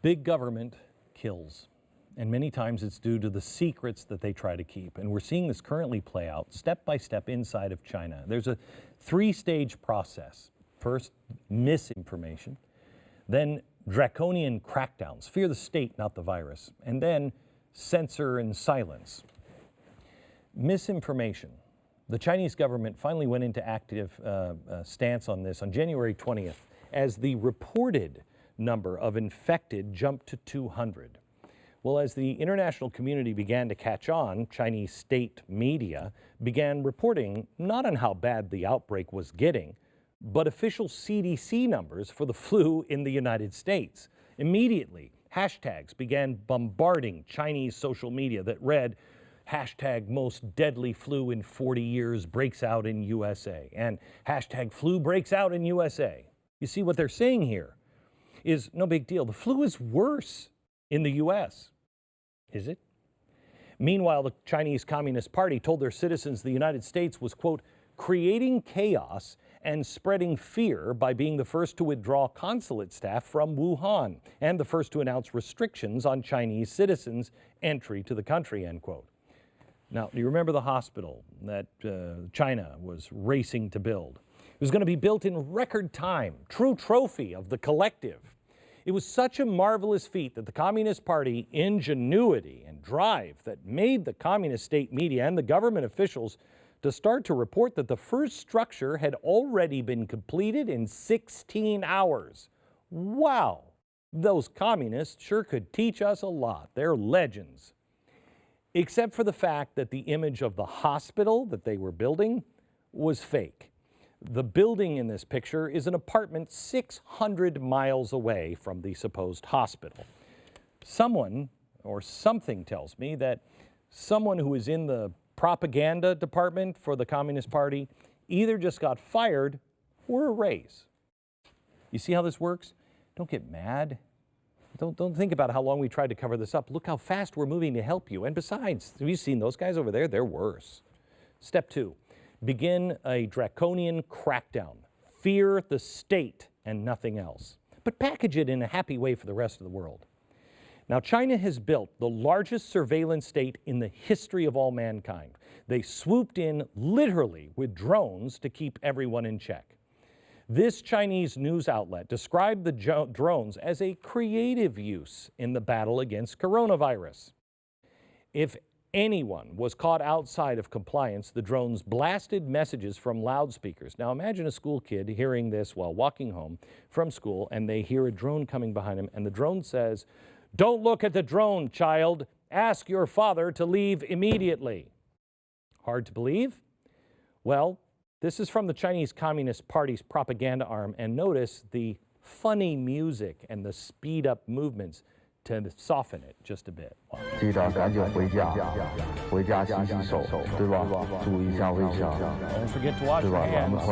Big government kills, and many times it's due to the secrets that they try to keep. And we're seeing this currently play out step by step inside of China. There's a three-stage process. First, misinformation, then draconian crackdowns, fear the state, not the virus, and then censor and silence. Misinformation. The Chinese government finally went into active stance on this on January 20th as the reported number of infected jumped to 200. Well, as the international community began to catch on, Chinese state media began reporting not on how bad the outbreak was getting, but official CDC numbers for the flu in the United States. Immediately, hashtags began bombarding Chinese social media that read, hashtag most deadly flu in 40 years breaks out in USA, and hashtag flu breaks out in USA. You see, what they're saying here is no big deal. The flu is worse in the US. Is it? Meanwhile, the Chinese Communist Party told their citizens the United States was, quote, creating chaos and spreading fear by being the first to withdraw consulate staff from Wuhan and the first to announce restrictions on Chinese citizens' entry to the country, end quote. Now, do you remember the hospital that China was racing to build? It was going to be built in record time, true trophy of the collective. It was such a marvelous feat that the Communist Party ingenuity and drive that made the communist state media and the government officials to start to report that the first structure had already been completed in 16 hours. Wow, those communists sure could teach us a lot. They're legends. Except for the fact that the image of the hospital that they were building was fake. The building in this picture is an apartment 600 miles away from the supposed hospital. Someone or something tells me that someone who is in the propaganda department for the Communist Party either just got fired or a raise. You see how this works? Don't get mad. Don't think about how long we tried to cover this up. Look how fast we're moving to help you. And besides, have you seen those guys over there? They're worse. Step 2, begin a draconian crackdown. Fear the state and nothing else. But package it in a happy way for the rest of the world. Now, China has built the largest surveillance state in the history of all mankind. They swooped in literally with drones to keep everyone in check. This Chinese news outlet described the drones as a creative use in the battle against coronavirus. If anyone was caught outside of compliance, the drones blasted messages from loudspeakers. Now imagine a school kid hearing this while walking home from school, and they hear a drone coming behind him, and the drone says, "Don't look at the drone, child. Ask your father to leave immediately." Hard to believe? Well, this is from the Chinese Communist Party's propaganda arm, and notice the funny music and the speed-up movements to soften it just a bit. Wow. Don't forget to wash your hands.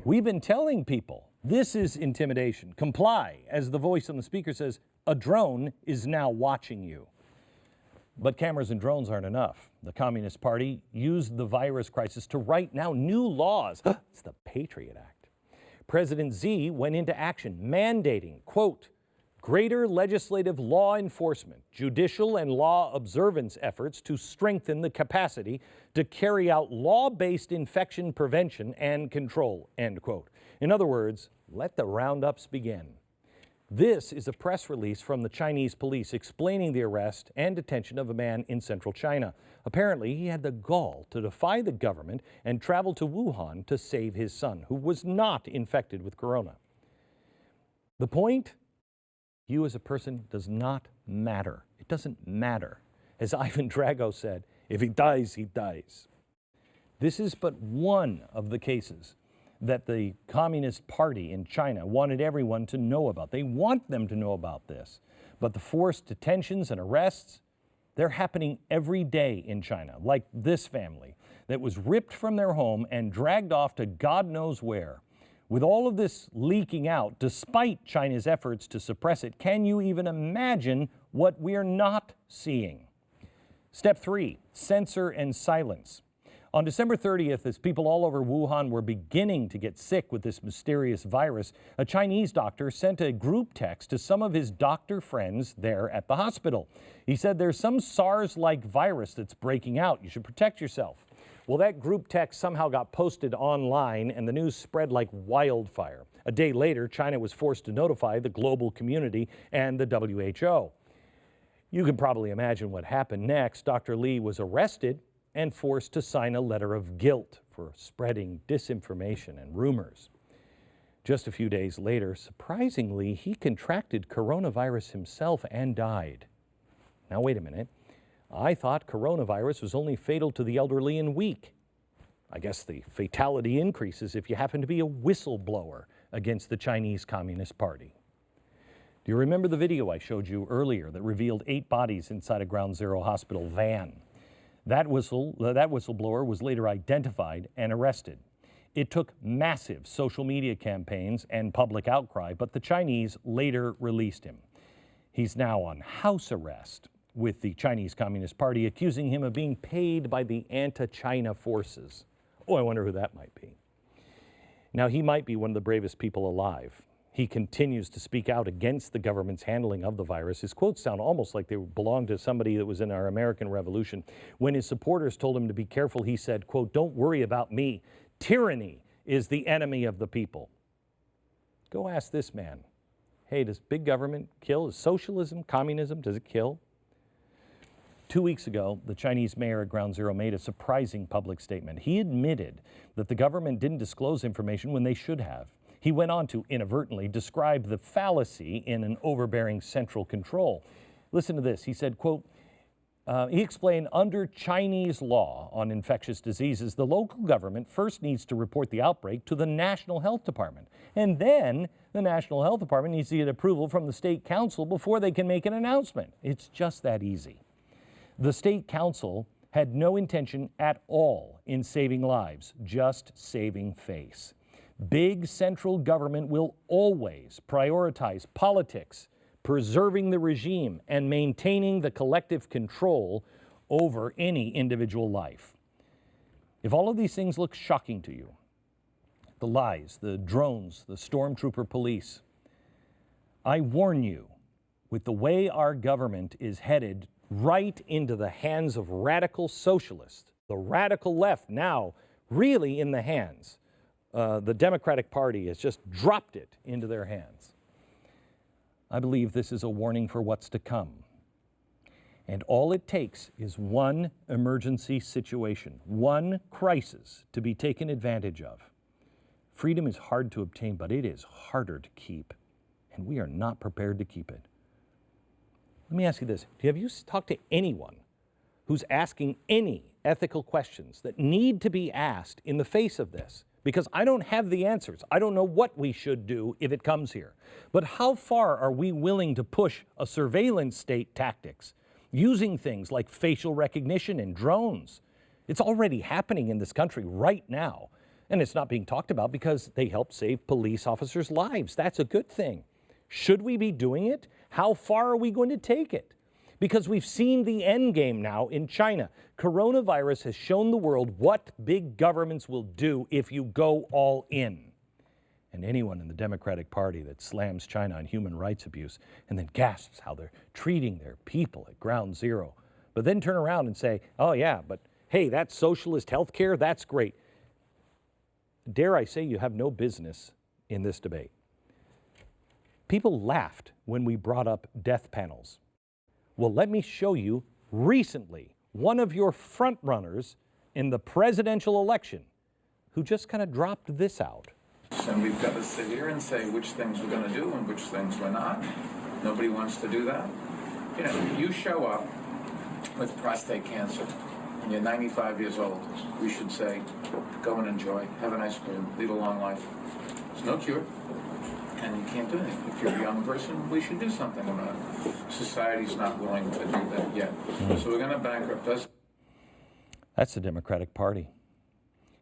We've been telling people this is intimidation. Comply, as the voice on the speaker says, a drone is now watching you. But cameras and drones aren't enough. The Communist Party used the virus crisis to write now new laws. It's the Patriot Act. President Xi went into action mandating, quote, greater legislative law enforcement, judicial and law observance efforts to strengthen the capacity to carry out law-based infection prevention and control, end quote. In other words, let the roundups begin. This is a press release from the Chinese police explaining the arrest and detention of a man in central China. Apparently, he had the gall to defy the government and travel to Wuhan to save his son, who was not infected with corona. The point? You as a person does not matter. It doesn't matter. As Ivan Drago said, if he dies, he dies. This is but one of the cases that the Communist Party in China wanted everyone to know about. They want them to know about this. But the forced detentions and arrests, they're happening every day in China, like this family that was ripped from their home and dragged off to God knows where. With all of this leaking out, despite China's efforts to suppress it, can you even imagine what we're not seeing? Step 3, censor and silence. On December 30th, as people all over Wuhan were beginning to get sick with this mysterious virus, a Chinese doctor sent a group text to some of his doctor friends there at the hospital. He said, "There's some SARS-like virus that's breaking out. You should protect yourself." Well, that group text somehow got posted online, and the news spread like wildfire. A day later, China was forced to notify the global community and the WHO. You can probably imagine what happened next. Dr. Li was arrested and forced to sign a letter of guilt for spreading disinformation and rumors. Just a few days later, surprisingly, he contracted coronavirus himself and died. Now, wait a minute. I thought coronavirus was only fatal to the elderly and weak. I guess the fatality increases if you happen to be a whistleblower against the Chinese Communist Party. Do you remember the video I showed you earlier that revealed 8 bodies inside a Ground Zero hospital van? That whistleblower was later identified and arrested. It took massive social media campaigns and public outcry, but the Chinese later released him. He's now on house arrest with the Chinese Communist Party, accusing him of being paid by the anti-China forces. Oh, I wonder who that might be. Now, he might be one of the bravest people alive. He continues to speak out against the government's handling of the virus. His quotes sound almost like they belong to somebody that was in our American Revolution. When his supporters told him to be careful, he said, quote, "Don't worry about me. Tyranny is the enemy of the people." Go ask this man. Hey, does big government kill? Is socialism, communism, does it kill? 2 weeks ago, the Chinese mayor at Ground Zero made a surprising public statement. He admitted that the government didn't disclose information when they should have. He went on to inadvertently describe the fallacy in an overbearing central control. Listen to this. He said, quote, he explained, under Chinese law on infectious diseases, the local government first needs to report the outbreak to the National Health Department. And then the National Health Department needs to get approval from the State Council before they can make an announcement. It's just that easy. The State Council had no intention at all in saving lives, just saving face. Big central government will always prioritize politics, preserving the regime, and maintaining the collective control over any individual life. If all of these things look shocking to you, the lies, the drones, the stormtrooper police, I warn you, with the way our government is headed right into the hands of radical socialists, the radical left now really in the hands. The Democratic Party has just dropped it into their hands. I believe this is a warning for what's to come. And all it takes is one emergency situation, one crisis to be taken advantage of. Freedom is hard to obtain, but it is harder to keep, and we are not prepared to keep it. Let me ask you this. Have you talked to anyone who's asking any ethical questions that need to be asked in the face of this? Because I don't have the answers. I don't know what we should do if it comes here. But how far are we willing to push a surveillance state tactics using things like facial recognition and drones? It's already happening in this country right now. And it's not being talked about because they help save police officers' lives. That's a good thing. Should we be doing it? How far are we going to take it? Because we've seen the end game now in China. Coronavirus has shown the world what big governments will do if you go all in. And anyone in the Democratic Party that slams China on human rights abuse and then gasps how they're treating their people at Ground Zero, but then turn around and say, oh yeah, but hey, that's socialist healthcare, that's great. Dare I say you have no business in this debate. People laughed when we brought up death panels. Well, let me show you recently one of your front runners in the presidential election who just kind of dropped this out. And we've got to sit here and say which things we're going to do and which things we're not. Nobody wants to do that. You know, you show up with prostate cancer and you're 95 years old. We should say, go and enjoy, have a nice career, lead a long life. There's no cure. And you can't do anything. If you're a young person, we should do something about it. Society's not willing to do that yet. So we're going to bankrupt us. That's the Democratic Party.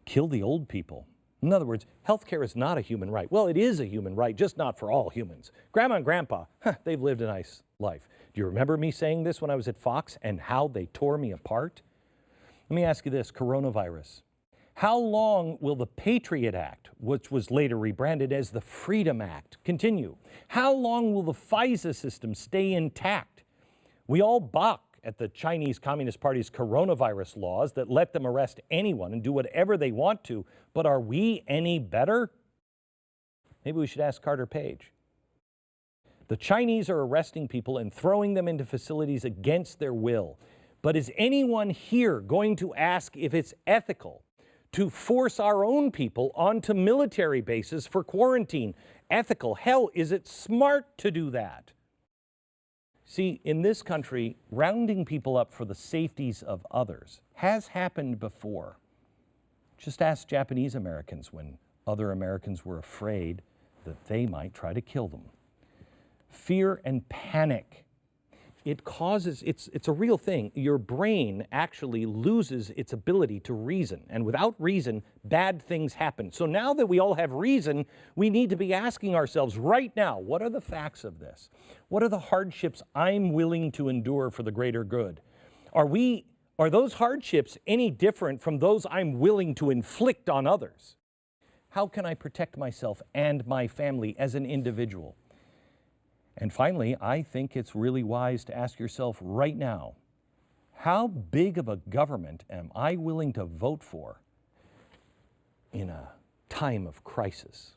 Kill the old people. In other words, healthcare is not a human right. Well, it is a human right, just not for all humans. Grandma and Grandpa, they've lived a nice life. Do you remember me saying this when I was at Fox and how they tore me apart? Let me ask you this, coronavirus. How long will the Patriot Act, which was later rebranded as the Freedom Act, continue? How long will the FISA system stay intact? We all balk at the Chinese Communist Party's coronavirus laws that let them arrest anyone and do whatever they want to, but are we any better? Maybe we should ask Carter Page. The Chinese are arresting people and throwing them into facilities against their will. But is anyone here going to ask if it's ethical to force our own people onto military bases for quarantine? Ethical? Hell, is it smart to do that? See, in this country, rounding people up for the safeties of others has happened before. Just ask Japanese Americans when other Americans were afraid that they might try to kill them. Fear and panic. It causes, it's a real thing. Your brain actually loses its ability to reason. And without reason, bad things happen. So now that we all have reason, we need to be asking ourselves right now, what are the facts of this? What are the hardships I'm willing to endure for the greater good? Are those hardships any different from those I'm willing to inflict on others? How can I protect myself and my family as an individual? And finally, I think it's really wise to ask yourself right now, how big of a government am I willing to vote for in a time of crisis?